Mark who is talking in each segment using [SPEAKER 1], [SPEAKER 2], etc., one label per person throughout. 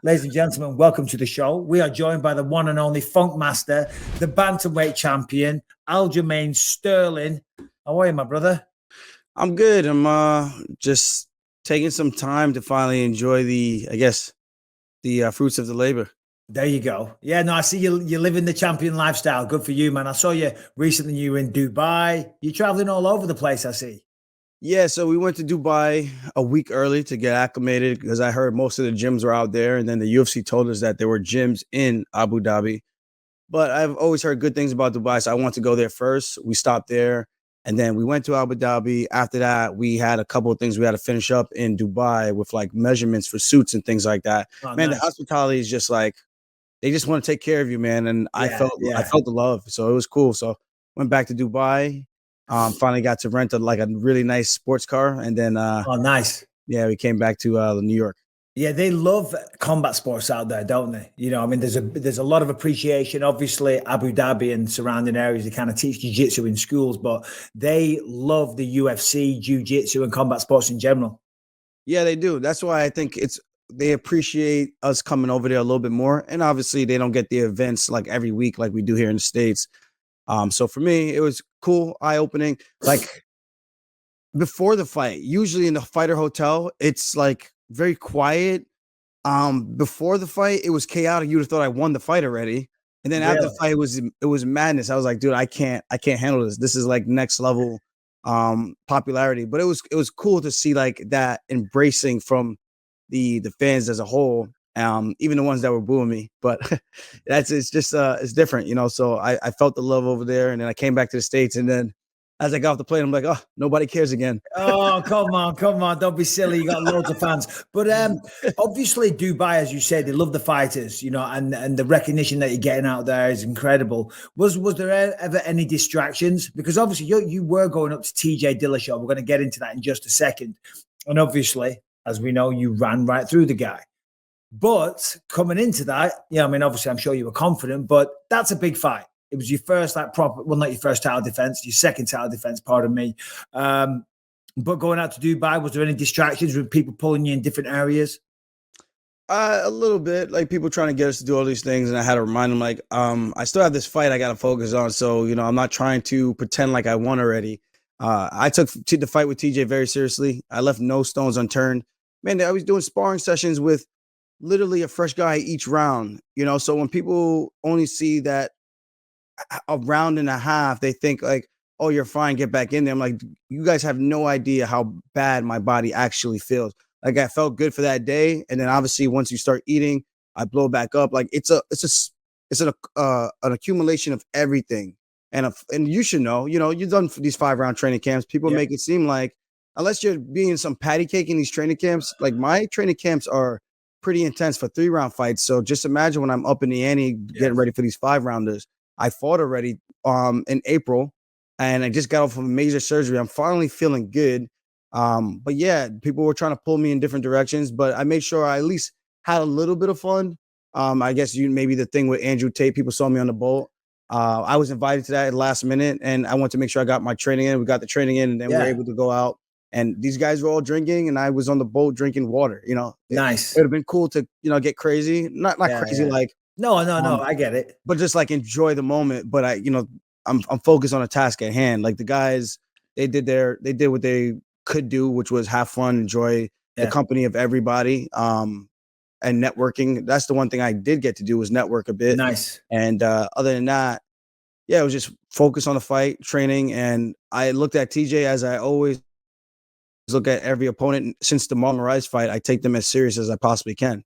[SPEAKER 1] Ladies and gentlemen, welcome to the show. We are joined by the one and only Funk Master, the bantamweight champion, Aljamain Sterling. How are you, my brother?
[SPEAKER 2] I'm good. I'm just taking some time to finally enjoy the fruits of the labor.
[SPEAKER 1] There you go. Yeah, no, I see you're living the champion lifestyle. Good for you, man. I saw you recently. You were in Dubai. You're traveling all over the place, I see.
[SPEAKER 2] Yeah, so we went to Dubai a week early to get acclimated because I heard most of the gyms were out there, and then the UFC told us that there were gyms in Abu Dhabi. But I've always heard good things about Dubai, so I want to go there first. We stopped there, and then we went to Abu Dhabi. After that, we had a couple of things we had to finish up in Dubai with like measurements for suits and things like that.
[SPEAKER 1] Oh,
[SPEAKER 2] Man,
[SPEAKER 1] nice.
[SPEAKER 2] the hospitality is just like they just want to take care of you, man. And I felt the love, so it was cool. So went back to Dubai. Finally got to rent a really nice sports car, and then
[SPEAKER 1] oh, nice.
[SPEAKER 2] Yeah, we came back to New York.
[SPEAKER 1] Yeah, they love combat sports out there, don't they? You know, I mean, there's a lot of appreciation. Obviously, Abu Dhabi and surrounding areas, they kind of teach jiu-jitsu in schools, but they love the UFC, jiu-jitsu, and combat sports in general.
[SPEAKER 2] Yeah, they do. That's why I think they appreciate us coming over there a little bit more. And obviously, they don't get the events like every week like we do here in the States. So for me, it was cool, eye-opening. Like before the fight, usually in the fighter hotel, it's like very quiet. Before the fight, it was chaotic. You would have thought I won the fight already. And then after the fight, it was madness. I was like, dude, I can't handle this. This is like next level popularity. But it was cool to see like that embracing from the fans as a whole. Even the ones that were booing me, but it's different, you know. So I felt the love over there, and then I came back to the States, and then as I got off the plane, I'm like, oh, nobody cares again.
[SPEAKER 1] Oh, come on, don't be silly. You got loads of fans, but obviously Dubai, as you said, they love the fighters, you know, and the recognition that you're getting out there is incredible. Was there ever any distractions? Because obviously you were going up to TJ Dillasaw. We're going to get into that in just a second, and obviously, as we know, you ran right through the guy. But coming into that, yeah, I mean, obviously, I'm sure you were confident, but that's a big fight. It was your first, not your first title defense, your second title defense, pardon me. But going out to Dubai, was there any distractions with people pulling you in different areas?
[SPEAKER 2] A little bit, like people trying to get us to do all these things, and I had to remind them, like, I still have this fight I got to focus on. So, you know, I'm not trying to pretend like I won already. I took the fight with TJ very seriously. I left no stones unturned. Man, I was doing sparring sessions with literally a fresh guy each round, you know. So when people only see that a round and a half, they think like, oh, you're fine, get back in there. I'm like, you guys have no idea how bad my body actually feels. Like I felt good for that day, and then obviously once you start eating, I blow back up. Like it's an accumulation of everything. And you should know, you know, you've done these 5-round training camps. People make it seem like unless you're being some patty cake in these training camps, like my training camps are pretty intense for 3-round fights. So just imagine when I'm up in the ante getting ready for these 5-rounders. I fought already in April, and I just got off of a major surgery. I'm finally feeling good. But yeah, people were trying to pull me in different directions, but I made sure I at least had a little bit of fun. I guess maybe the thing with Andrew Tate, people saw me on the boat. I was invited to that at the last minute, and I wanted to make sure I got my training in. We got the training in, and then we were able to go out. And these guys were all drinking, and I was on the boat drinking water. You know,
[SPEAKER 1] nice.
[SPEAKER 2] It would have been cool to, you know, get crazy, not crazy like.
[SPEAKER 1] No, I get it.
[SPEAKER 2] But just like enjoy the moment. But I'm focused on a task at hand. Like the guys, they did what they could do, which was have fun, enjoy the company of everybody, and networking. That's the one thing I did get to do was network a bit.
[SPEAKER 1] Nice.
[SPEAKER 2] And other than that, yeah, it was just focus on the fight, training, and I looked at TJ as I always look at every opponent since the Marlon Moraes fight. I take them as serious as I possibly can.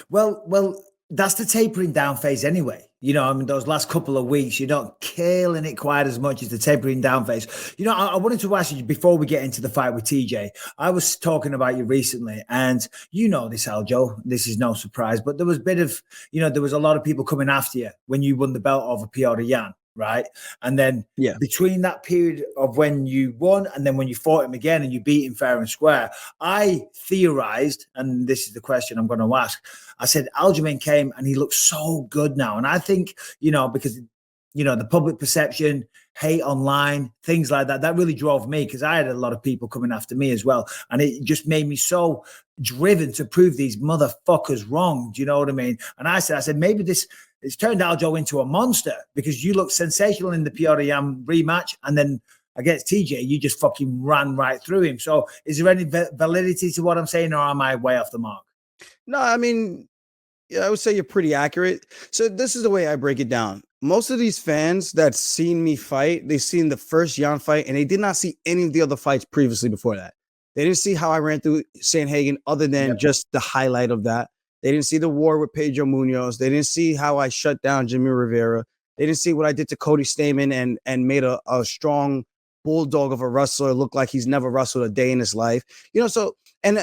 [SPEAKER 1] Well, that's the tapering down phase anyway. You know, I mean, those last couple of weeks, you're not killing it quite as much as the tapering down phase. You know, I wanted to ask you before we get into the fight with TJ, I was talking about you recently, and you know this, Aljo, this is no surprise, but there was a bit of, you know, there was a lot of people coming after you when you won the belt over Piotr Jan. Right. And then between that period of when you won and then when you fought him again and you beat him fair and square, I theorized, and this is the question I'm going to ask. I said, Aljamain came and he looks so good now. And I think, you know, because the public perception, hate online, things like that. That really drove me because I had a lot of people coming after me as well. And it just made me so driven to prove these motherfuckers wrong. Do you know what I mean? And I said, maybe it's turned Aljo into a monster because you look sensational in the Piotr Jan rematch. And then against TJ, you just fucking ran right through him. So is there any validity to what I'm saying, or am I way off the mark?
[SPEAKER 2] No, I mean, yeah, I would say you're pretty accurate. So this is the way I break it down. Most of these fans that seen me fight, they've seen the first Jan fight, and they did not see any of the other fights previously before that. They didn't see how I ran through Sanhagen other than just the highlight of that. They didn't see the war with Pedro Munoz. They didn't see how I shut down Jimmy Rivera. They didn't see what I did to Cody Stamann and made a strong bulldog of a wrestler look like he's never wrestled a day in his life. So and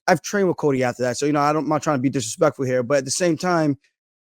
[SPEAKER 2] I've trained with Cody after that. So, I'm not trying to be disrespectful here, but at the same time,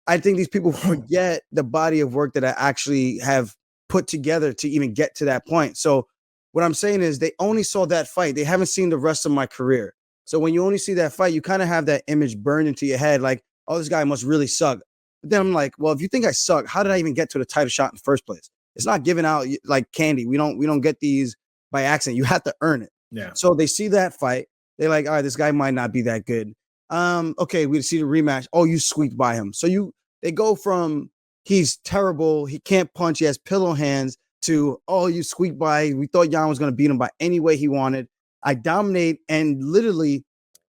[SPEAKER 2] I think these people forget the body of work that I actually have put together to even get to that point. So what I'm saying is they only saw that fight. They haven't seen the rest of my career. So when you only see that fight, you kind of have that image burned into your head. Like, oh, this guy must really suck. But then I'm like, well, if you think I suck, how did I even get to the title shot in the first place? It's not given out like candy. We don't get these by accident. You have to earn it.
[SPEAKER 1] Yeah.
[SPEAKER 2] So they see that fight. They're like, all right, this guy might not be that good. Okay, we see the rematch. Oh, you squeaked by him. So they go from he's terrible, he can't punch, he has pillow hands, to oh, you squeaked by. We thought Jan was going to beat him by any way he wanted. I dominate and literally,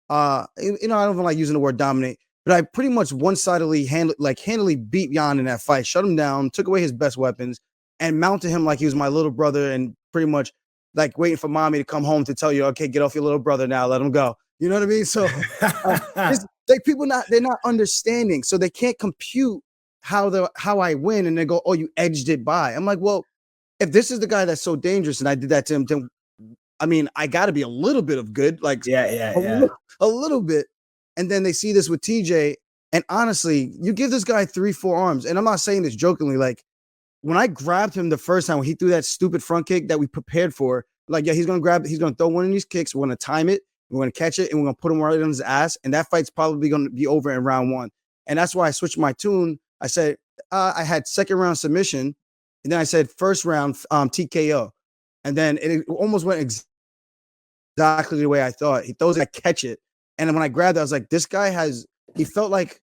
[SPEAKER 2] I don't even like using the word dominate, but I pretty much one-sidedly handily beat Jan in that fight, shut him down, took away his best weapons, and mounted him like he was my little brother, and pretty much like waiting for mommy to come home to tell you, okay, get off your little brother now, let him go. You know what I mean? So they're not understanding, so they can't compute how I win, and they go, oh, you edged it by. I'm like, well, if this is the guy that's so dangerous, and I did that to him, then I mean, I got to be a little bit of good, like a little bit. And then they see this with TJ, and honestly, you give this guy 3-4 arms, and I'm not saying this jokingly. Like when I grabbed him the first time when he threw that stupid front kick that we prepared for, like, yeah, he's gonna throw one of these kicks. We're gonna time it. We're going to catch it, and we're going to put him right on his ass, and that fight's probably going to be over in round 1. And that's why I switched my tune. I said I had second round submission, and then I said first round TKO. And then it almost went exactly the way I thought. He throws it, I catch it. And then when I grabbed it, I was like, this guy he felt like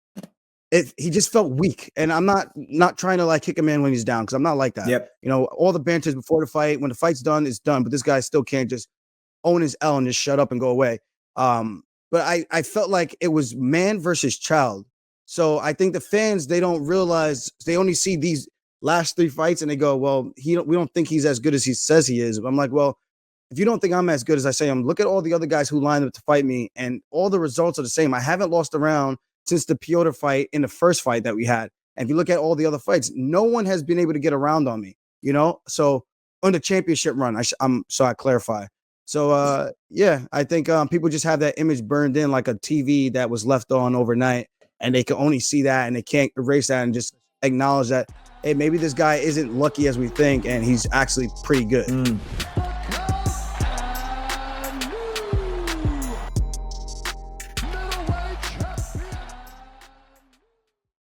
[SPEAKER 2] he just felt weak. And I'm not trying to like kick him in when he's down, because I'm not like that.
[SPEAKER 1] Yep.
[SPEAKER 2] All the banters before the fight, when the fight's done, it's done. But this guy still can't just own his L and just shut up and go away. But I felt like it was man versus child. So I think the fans, they don't realize, they only see these last 3 fights and they go, well, we don't think he's as good as he says he is. I'm like, well, if you don't think I'm as good as I say look at all the other guys who lined up to fight me, and all the results are the same. I haven't lost a round since the Piotr fight in the first fight that we had. And if you look at all the other fights, no one has been able to get around on me, So on the championship run, I clarify. So, I think people just have that image burned in like a TV that was left on overnight, and they can only see that, and they can't erase that and just acknowledge that, hey, maybe this guy isn't lucky as we think, and he's actually pretty good.